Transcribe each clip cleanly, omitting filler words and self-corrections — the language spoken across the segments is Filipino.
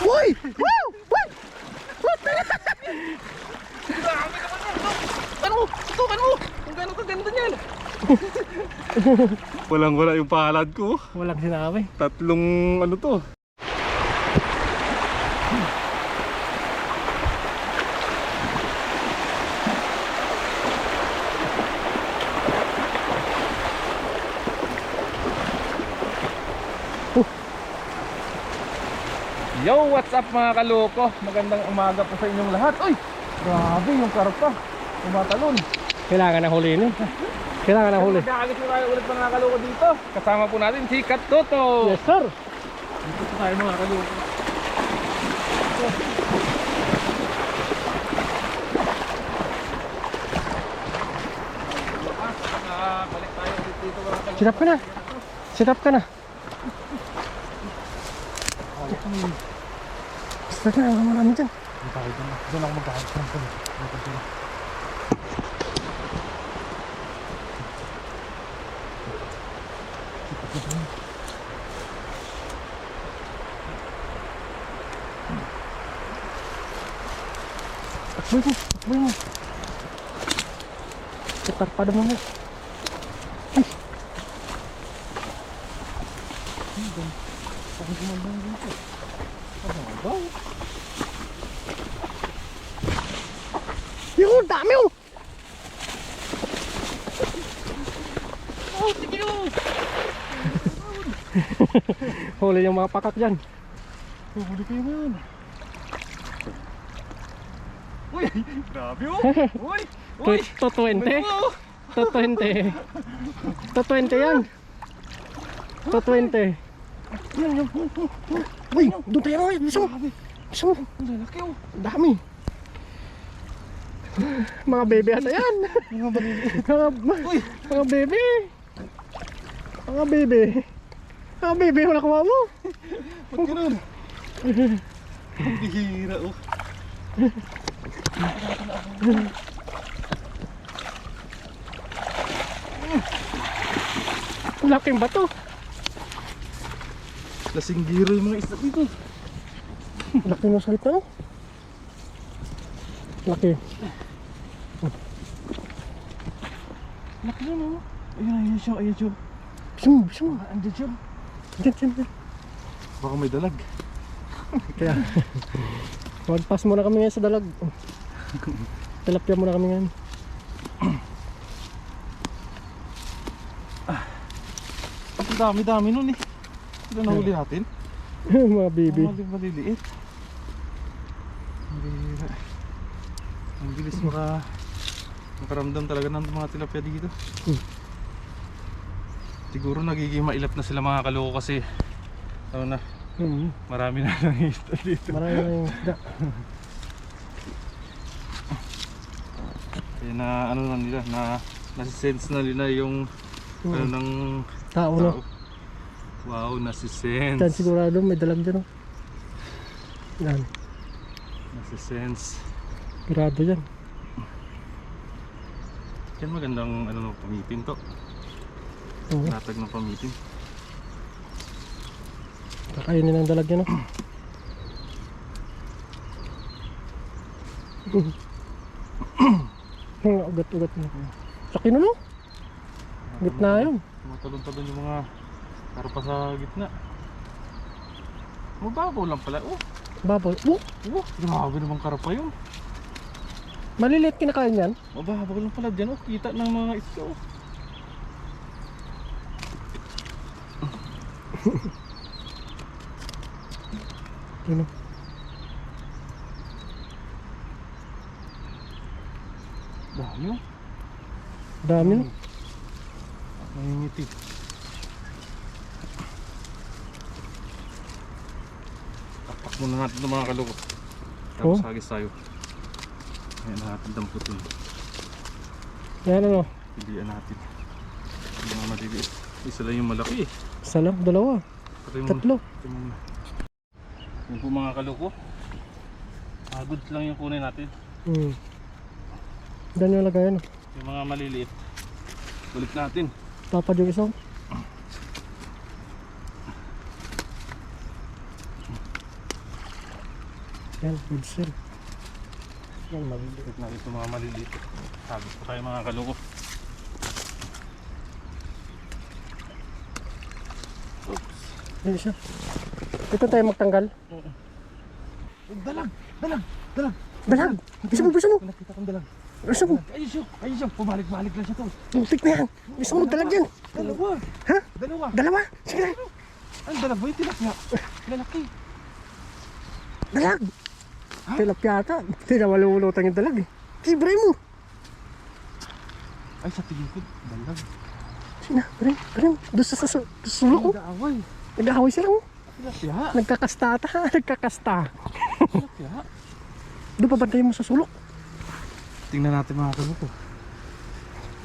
Uy! Wow! Uy! Grabe naman yan. Ano? Sutukan mo. Kung gano'n kaganda niyan. Walang wala yung palad ko. Walang sinabi. Tatlong ano to. Yo, what's up mga kaloko? Magandang umaga po sa inyong lahat. Uy! Grabe yung karpa. Tumatalon. Kailangan na huliin eh. Kailangan na huli. Magkakagit po tayo ulit mga kaloko dito. Kasama po natin si Katoto. Yes sir. Dito po tayo mga kaloko. Balik tayo ulit dito mga kaloko. Sit up ka na. Sit up ka na. Basta na, ang marami dyan. Doon ako magkakagit ng pulo. Takboy mo, takboy mo. Ketarpada mo nga. Ay! Yun, dami oh! Oh, sige oh! Huli yung mga pakak dyan. Huli kayo ngayon. Uy! Grabe oh! Uy! Uy! To 20. Ano? To 20. To 20 yan. To 20. Uy, doon tayo rin. Bisa mo. Bisa mo. Ang lalaki oh! Dami. Mga bebe ata yan. Mga balili. Uy, mga bebe. Mga bebe. Mga bebe, wala kuha mo. Ba't ganun? Ang bihira oh! Laking bato. Lasing giro yung mga isda dito. Laki mo sa ito. Laki. Laki yun oh! Ayun, ayun siya, ayun siya. Bisa mo, bisa mo. Andyan siya. Diyan, diyan, diyan. Baka may dalag. Kaya, magpas muna kami ngayon sa dalag. Tilapia muna kami ngayon. Ang dami-dami nun eh. Sila nahuli natin. Mga bebe. Mga maliliit. Ang bihira. Ang bilis makaramdam talaga ng mga tilapia dito. Siguro nagiging mailap na sila mga kaloko kasi ano na, marami na lang isda dito. Marami na yung isda. Kaya na ano na nila, na nasisense na nila yung ano ng Tao no. Wow, nasisense. Diyan sigurado may dalag dyan oh. Yan. Nasisense. Sigurado dyan. Yan magandang ano pamipin to. Oo. Latag ng pamipin. Kakainin ang dalag yan oh. Ugat-ugat na. Laki na no? Gitna yun. Tumatalon-talon yung mga karpa sa gitna. Mababaw lang pala. Oh, Babaw. grabe namang karpa yun. Maliliit kinakain yan. Mababaw lang pala dyan. Oh, kita ng mga isda. Oh. Ano? Dami oh. Dami no? Nangingiti. Tapak muna natin ito mga kaloko. Tapos Oh. hagis tayo. Ayan natin damputin. Yan ano? Pilihan natin. Yung mga maliliit. Isa lang yung malaki eh. Isa lang, dalawa, Patay mo tatlo. muna. Yung po mga kaloko. Goods lang yung kunin natin. Diyan yung lagayan. Yung mga maliliit. Balik natin. Tapad yung isang. Yan, good seal. Yan, maliliit. Tignan natin ito mga maliliit. Sabi ko tayo mga kaloko. Oops. Yan siya. Dito tayo magtanggal. Dalag! Dalag! Dalag! Dalag! Bisa mo, bisa mo! Nakita kong dalag. Bisa mo! Ayun siya! Ayun siya! Pumalik-balik lang siya to. Putik na yan! Bisa mo magdalag yan! Dalawa! Ha? Dalawa! Dalawa! Sige na! Ang dalag ba yung tilapia? Lalaki! Dalag! Tilapia ata. Hindi na malulutang yung dalag eh. Sige, mo! Ay, sa tingin ko, dalag. Sige na, bring. Doon sa sulok oh. Nag-aaway. Nag-aaway sila oh. Tilapia! Nagkakasta ata. Nagkakasta. Tilapia! Doon pabantayin mo sa sulok. Tingnan natin mga kaloko.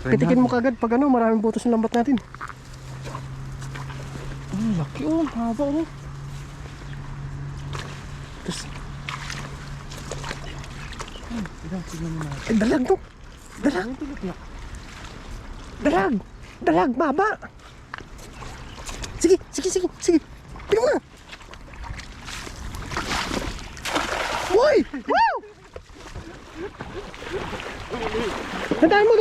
Pitikin mo kagad pag ano, maraming butas ng lambat natin. Ang laki oh, haba oh. Tapos, Tignan mo natin. dalag to. Dalag. Ang tilapia. Dalag. Dalag, baba. Sige. Tingnan mo na. Uy! Wow! Tandaan mo.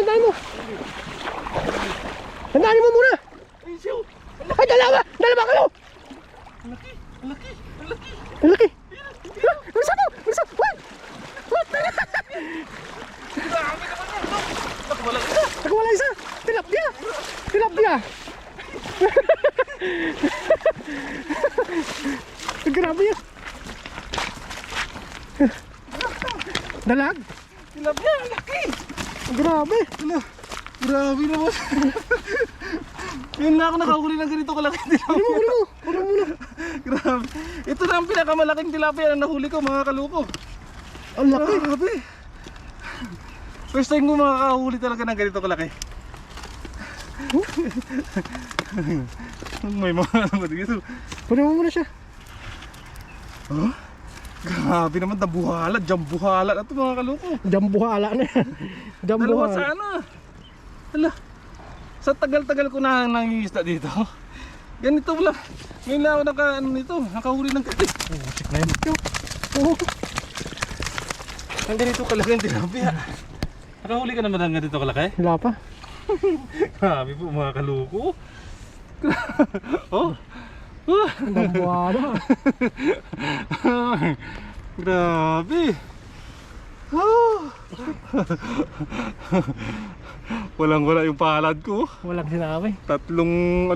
Tandaan mo muna. Ayun siya! Ay, dalawa ka lo. Ang laki! Ang laki! Ang laki! Ang laki. Bisa mo. Uy! Grabe naman yan! Nakawala isa! Nagwala isa. Tilapia. Grabe yan. Dalag. Tilapia! Ang laki! Grabe. Ano? Grabe naman! Yun na ako nakahuli ng ganito kalaking tilapia. Ano mo na. Grabe! Ito na ang pinakamalaking tilapia na nahuli ko mga kaloko. Ang laki. Grabe! First time ko makakahuli talaga ng ganito kalaki. May mga ano dito. Pwede mo muna siya. Huh? Grabe naman, dabuhala, jambuhala na ito mga kaloko. Jambuhala na yan. Dalawa Jambuhala. sana. Hala. Sa tagal-tagal ko na nangingisda dito. Ganito lang. Ngayon lang ako nakahuli ng kati. Check na yun. Oo. Ang ganito kalaki ang tilapia. Nakahuli ka naman ng ganito kalaki? Wala pa. Grabe po mga kaloko. Oh. Jambuhala. Grabe. Oh. Walang-wala yung palad ko. Walang sinabi. Tatlong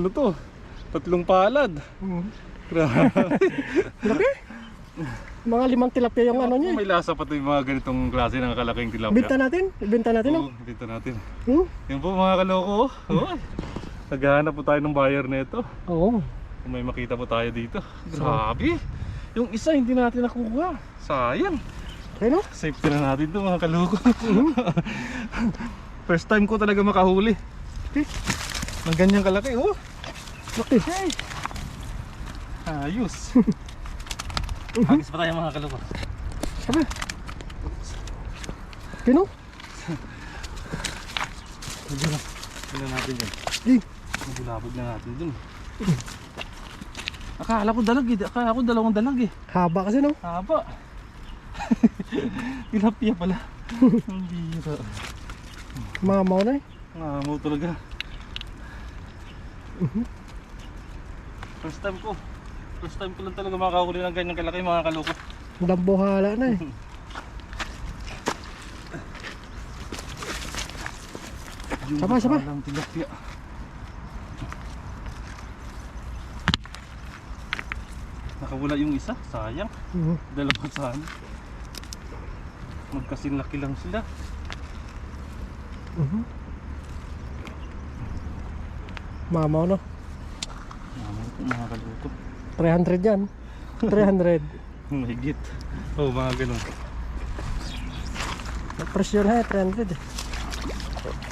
palad. Grabe. Laki. Mga 5 tilapia yung ano niya. May lasa pa ito yung mga ganitong klase ng kalaking tilapia. Ibenta natin no? Oo, benta natin. Hmm? Yan po mga kaloko. Oh. Naghahanap po tayo ng buyer nito. Oo. Kung may makita po tayo dito. Grabe. Yung isa hindi natin nakuha. Sayang. Okay no? Safety na natin ito mga kaloko. First time ko talaga makahuli. Ng ganyang kalaki. Oh. Laki. Ayos. Hagis pa tayo mga kaloko. Sabi. Okay no? Tingnan natin yan. Di. Mabulabog na natin dun. Akala ko dalag eh. Akala ko dalawang dalag eh. Haba kasi no? Haba. Tilapia pala. Ang bira. Mamaw na eh. Ngamaw talaga. First time ko lang talaga makakahuli ng ganyang kalaki mga kaloko. Dambuhala na eh. Sama. Walang tilapia. Nakawala yung isa, sayang. Dalawa sana. Magkasinlaki lang sila. Mamaw no? Ngamaw po mga kaloko. 300 yan. 300. Mahigit. Oo, mga ganun. Presyo na eh, 300 eh.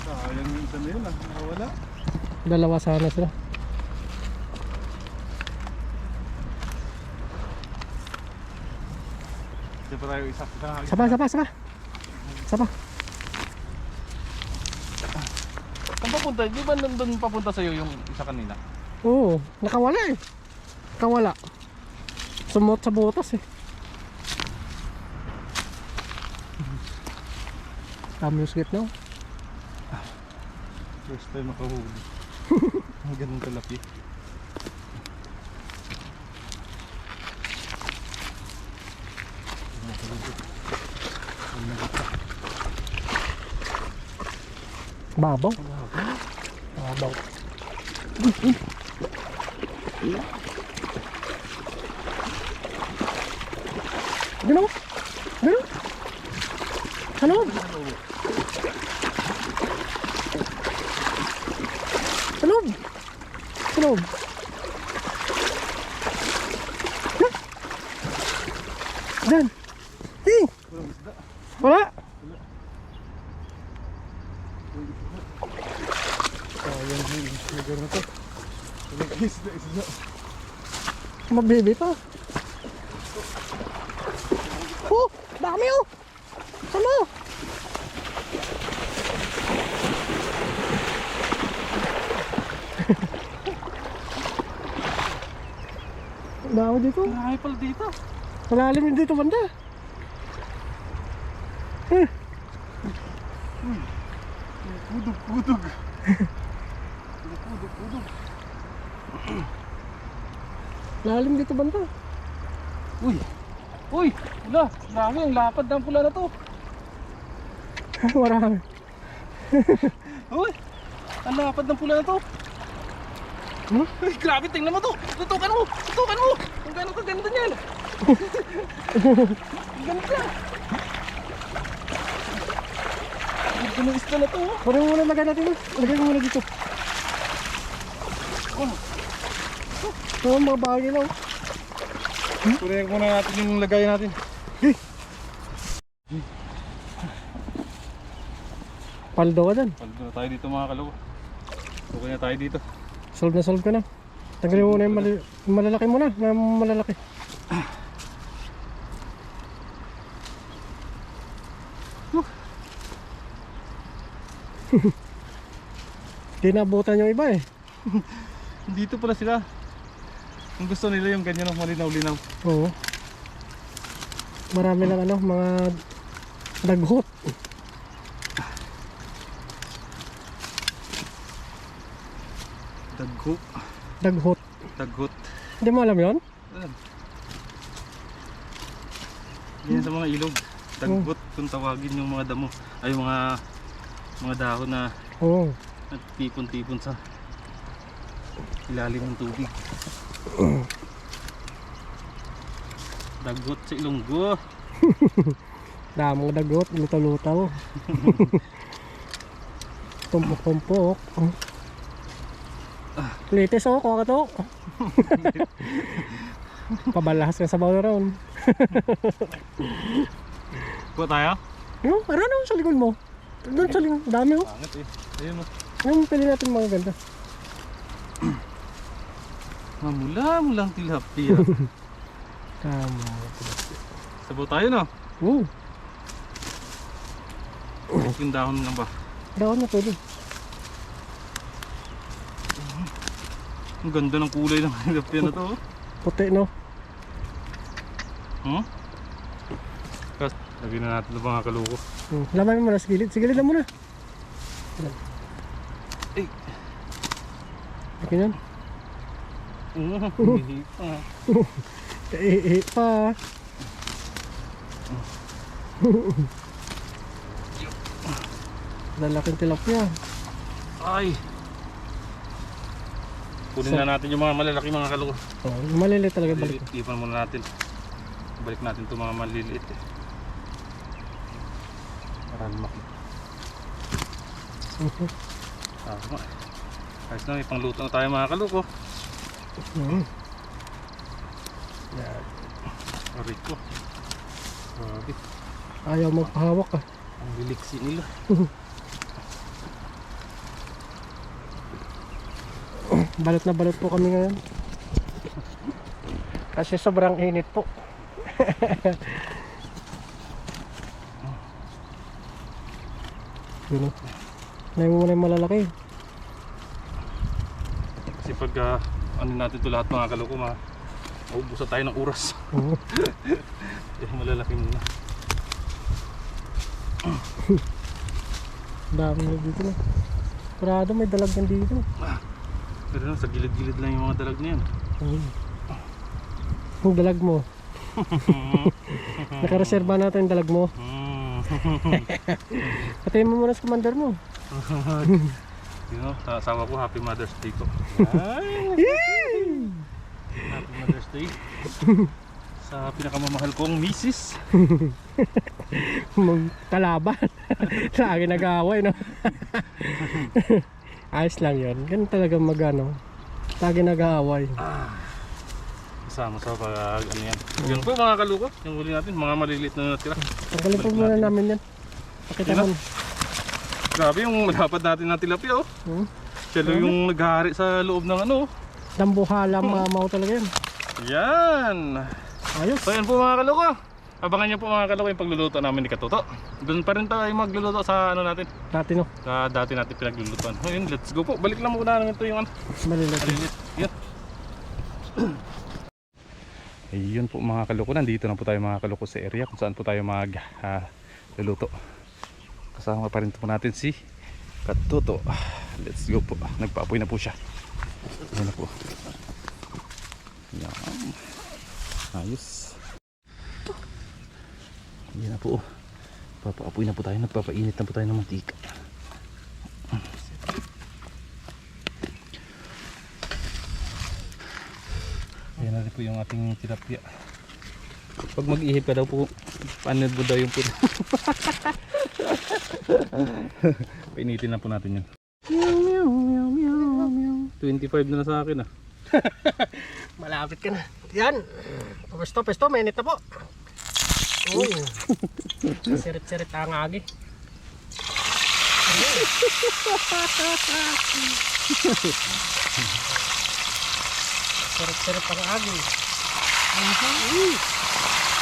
Sayang yung isa na yun. Nakawala. Dalawa sana sila. Hindi pa tayo isa. Sapa. Saan papunta? Di ba nandun papunta sa'yo yung isa kanina? Oo, nakawala eh. Nakawala. Sumot sa butas eh. Dami yung sweet, no? First time makahuli. Ang ganun kalaki. Babaw. Babaw. Gano? Gano? Ano? Ano? Ano? Dan. Hey. Wala. Sayang yung lugar na to. Walang isda. Magbibi pa. Oh, dami oh. Sama. Dami dito. Ay pala dito. Malalim din dito banda. Kudog. Malalim dito banda. Uy! Uy! Wala! Dami ang lapad ng pula na to. Marami. Uy! Ang lapad ng pula na to. Hmm? Uy, grabe, tingnan mo to! Tutukan mo! Tutukan mo! Ang gano'n kaganda niyan! Ang ganda! Ang ganda ng isda na to. Pwede mo muna lagay natin. Lagay mo muna dito. Ito ang mga bagay lang. Kunin muna natin yung lagay natin. Paldo ka dyan. Paldo na tayo dito mga kalawa. Okay na tayo dito. Solve ka na. Tanggalin mo na yung malalaki muna. Na malalaki. Di nabutan yung iba eh. Dito pala sila. Kung gusto nila yung ganyan ng malinaw-linaw. Oo. Marami lang ano, mga daghot. Daghot. Daghot. Daghot. Hindi mo alam yun? Yan sa mga ilog. Daghot kung tawagin yung mga damo. Ay mga dahon na Oo. nagtipon-tipon sa ilalim ng tubig. Daghot sa Ilonggo. Damong daghot, lutaw-lutaw. Tumpok-tumpok. Litis oh, kuha ka to. Pabalahas ka sa bawal ron. Kuha tayo? Yung, ano sa likod mo? Doon sa likod, dami oh. Pangat eh. Ayun o. Yung pili natin mga ganda. Mula-mulang tilapia. Tama. Sabaw tayo no? Yung dahon lang ba? Dahon na pwede. Ang ganda ng kulay ng tilapia na to. Puti no? Kas, lagyan na natin ng mga kaluko. Lamay mo muna sa gilid. Sa gilid lang muna. Ay. Okay yan. Hihi pa. Pa. Lalaking tilapia. Ay. Kunin na natin yung mga malalaki mga kaluko. Oh, maliliit talaga balik. Ipan muna natin. Balik natin itong mga maliliit eh. Para lumaki. Tama. Ayos na, may pangluto na tayo mga kaluko. Yan. Aray ko. Grabe. Ayaw magpahawak ah. Ang liliksi nila. Balot na balot po kami ngayon. Kasi sobrang init po. Yun o. Nahin mo muna yung malalaki. Kasi pag ano natin ito lahat mga kaluko, maubusan tayo ng oras. Oo. Kaya malalaki muna. Dami na dito na. Parado may dalag yan dito. Pero no, sa gilid-gilid lang yung mga dalag na yan. Yung dalag mo. Nakareserba natin yung dalag mo. Patayin mo muna sa commander mo. You know, sa asawa ko, Happy Mother's Day ko. Happy Mother's Day. Sa pinakamamahal kong misis. Kalaban. Lagi nag-aaway, no? Ayos lang yun. Ganun talaga mag-ano. Lagi nag-aaway. Kasama sa pag ano yan. Yan po mga kaluko. Yung huli natin, mga maliliit na natira. Tanggalin po muna namin yan. Pakita Yan mo. Grabe yung malapad natin na tilapia oh. Siya lang yung naghahari sa loob ng ano. Dambuhala mamaw talaga yan. Yan. Ayos. So yan po mga kaluko. Abangan nyo po mga kaluko yung pagluluto namin ni Katuto. Doon pa rin tayo magluluto sa ano natin. Dati no. Sa dati natin pinaglulutuan. So yun, let's go po. Balik lang muna namin ito yung ano. Malilit. Yan. Ayun po mga kaluko. Nandito na po tayo mga kaluko sa area kung saan po tayo magluluto. Kasama pa rin po natin si Katuto. Let's go po. Nagpaapoy na po siya. Ayan na po. Yan. Ayos. Yan na po. Papaapoy na po tayo. Nagpapainit na po tayo ng mantika. Ayan na rin po yung ating tilapia. Pag mag-ihip ka daw po, panid mo daw yung puto. Painitin na po natin yun. 25 na sa akin ah. Malapit ka na. Yan. Pesto, mainit na po. Uy. Sirit-sirit ang agi. Sirit-sirit ang agi.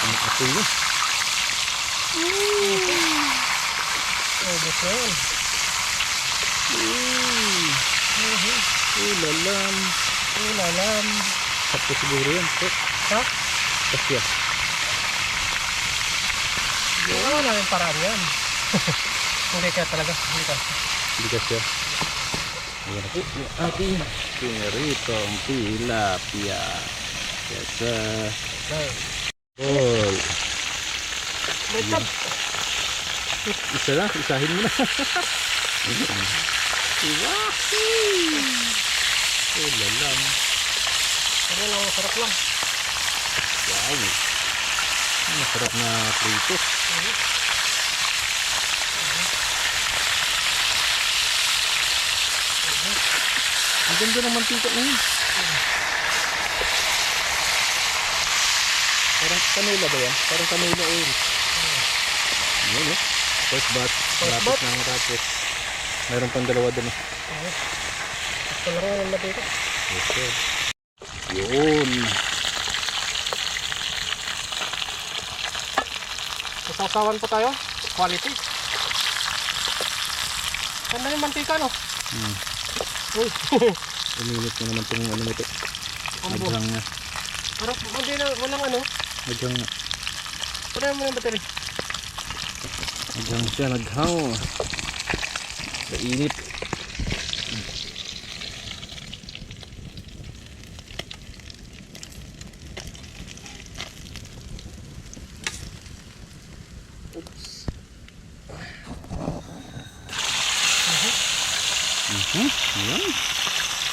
Ang apoy na. Oh, basta yan. Ulalam. Ulalam. Sakto siguro yan. Ha? Kasya. Wala namin paraan yan. Hindi ka talaga. Hindi ka. Hindi kasya. Ayan na po. Yung ating pineritong tilapia. Yes sir. Ball. Wait up. Isa lang. Isahin mo na. Ulalam. Ano lang, masarap lang. Wow. Masarap na prito. Ang ganda ng mantika na yun. Parang kanula ba yan? Parang kanula oil. Yan eh. First batch. First Malapit batch. na matapos. Mayroon pang dalawa doon eh. Ito lang ang natin. Yes sir. Yun. Masasawan po tayo. Quality. Ganda yung mantika, no? Uy. Uminit mo naman itong ano nito. Ambo. Naghang nga. Parang hindi na, walang ano. Naghang nga. Pwede mo yung battery. Naghang siya. Naghang. Sa init. Ayan.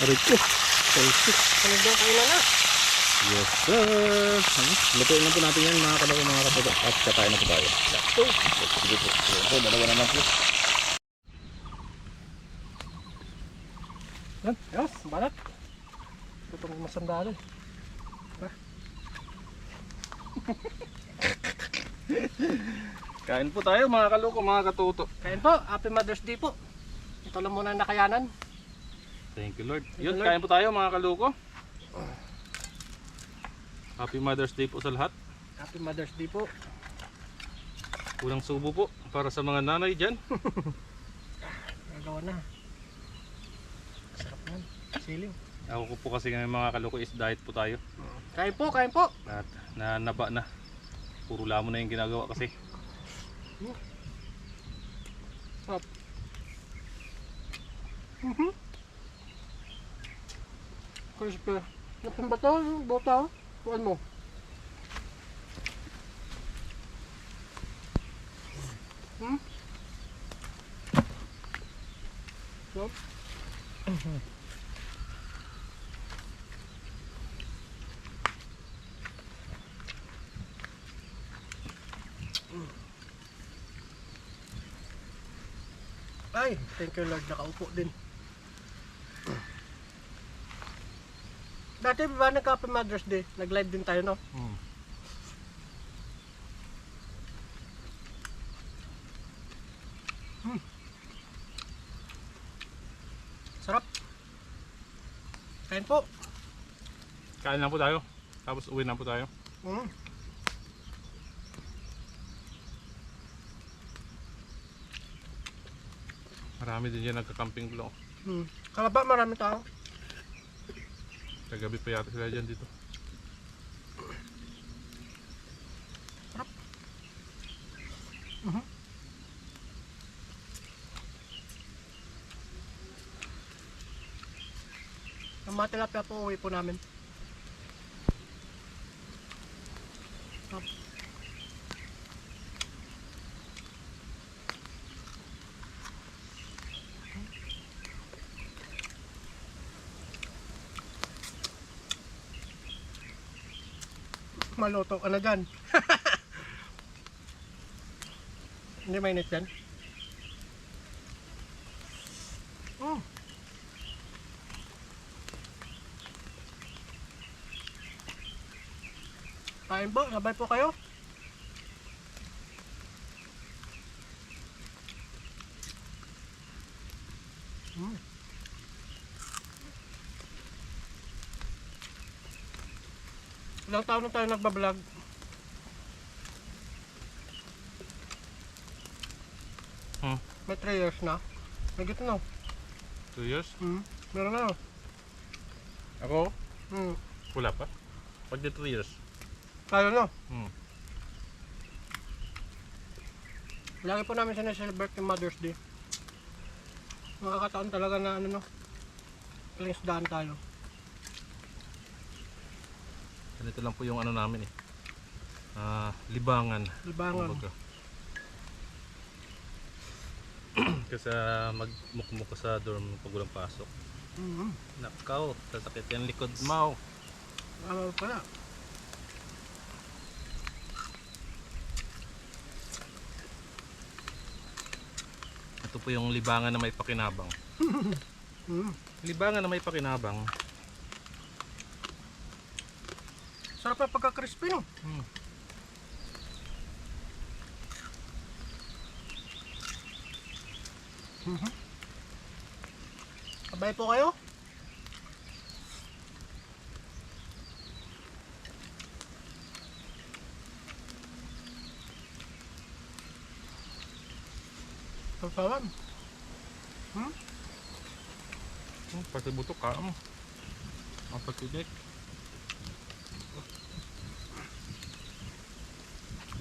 Aray ko. Talsik. Ano daw kailan na? Yes sir. Lutuin na po natin yan mga kalako mga katuto. At kakain na po tayo. Ito. Sige po. Ayan po. Dalawa naman po. Yan. Yes. Balat. Itong masandali. Kain po tayo mga kaloko mga katuto. Kain po. Happy Mother's Day po. Ito lang muna ang nakayanan. Thank you Lord. Thank Yun, you, Lord. kain po tayo mga kaloko. Happy Mother's Day po sa lahat. Happy Mother's Day po. Unang subo po para sa mga nanay dyan. Nagawa na. Sarap yan. Siling. Ako ko po kasi ngayon mga kaloko is diet po tayo. Kain po, kain po. At nanaba na. Puro lamon na yung ginagawa kasi. Sarap. Crispy. Napin ba ito? Yung bota? Kuhan mo. Yup. Ay, thank you Lord, nakaupo din. Dati ba nagka-Happy Mother's Day? Nag-live din tayo, no? Sarap. Kain po. Kain lang po tayo. Tapos uwi na po tayo. Mm. Marami din dyan nagka-camping vlog. Kalaba, marami tao. Kagabi pa yata sila dyan dito. Ang mga tilapia po, uwi po namin. Maluto ka na dyan. Hindi mainit yan. Kain po, sabay po kayo. Ilang taon na tayo nagbablog? May 3 years na. May gito na. 2 years? Meron na. Ako? Hmm. Wala pa. Pag 3 years. Tayo na. Hmm. Lagi po namin sineselebrate yung Mother's Day. Makakataon talaga na ano no. Palingsdaan tayo. Ganito lang po yung ano namin eh. Libangan. Libangan. Kumbaga. Kasi magmukmuk ka sa dorm pag walang pasok. Nakaw, sasakit yung likod mo. Ano pala? Ito po yung libangan na may pakinabang. Libangan na may pakinabang. Sarap na pagka-crispy no? Sabay po kayo? Sasawan. Pati butok ka mo. Ang pagkinik.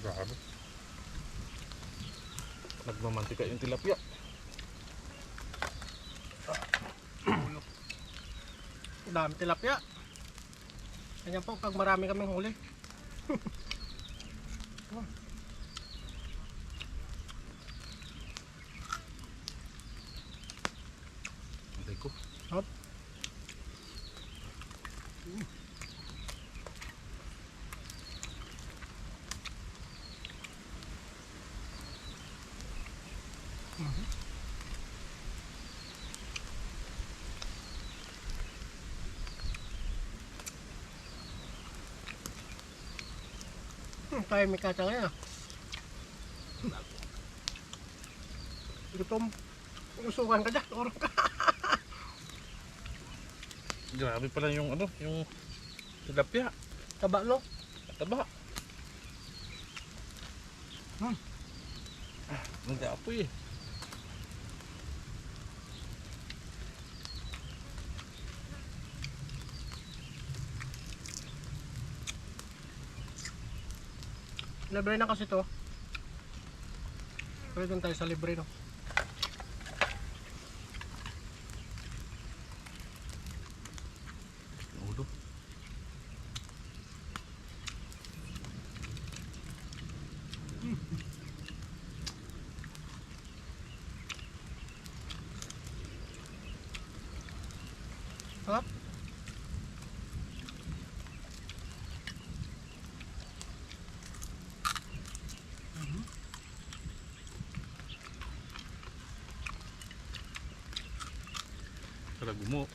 Grabe. Nagmamantika yung tilapia. Dami tilapia. Ganyan po pag marami kaming huli. Antay ko. Hop. Tayo may kata ngayon ah. Gutom. Usukan ka dyan. Urong ka. Grabe pala yung ano, yung tilapia. Taba no? Taba. Nag-aapoy eh. Libre na kasi to. Pwede doon tayo sa libre no. Karagumo.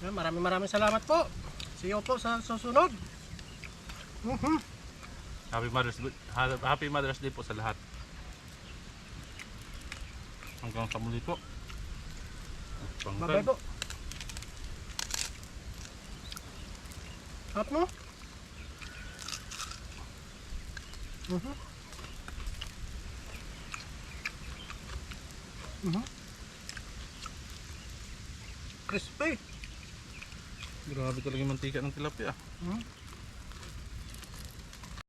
Maraming salamat po. See you po sa susunod. Happy Mother's Day po sa lahat. Hanggang sa muli po. Bye-bye po. Hot mo? Crispy. Grabe talaga yung mantika ng tilapia.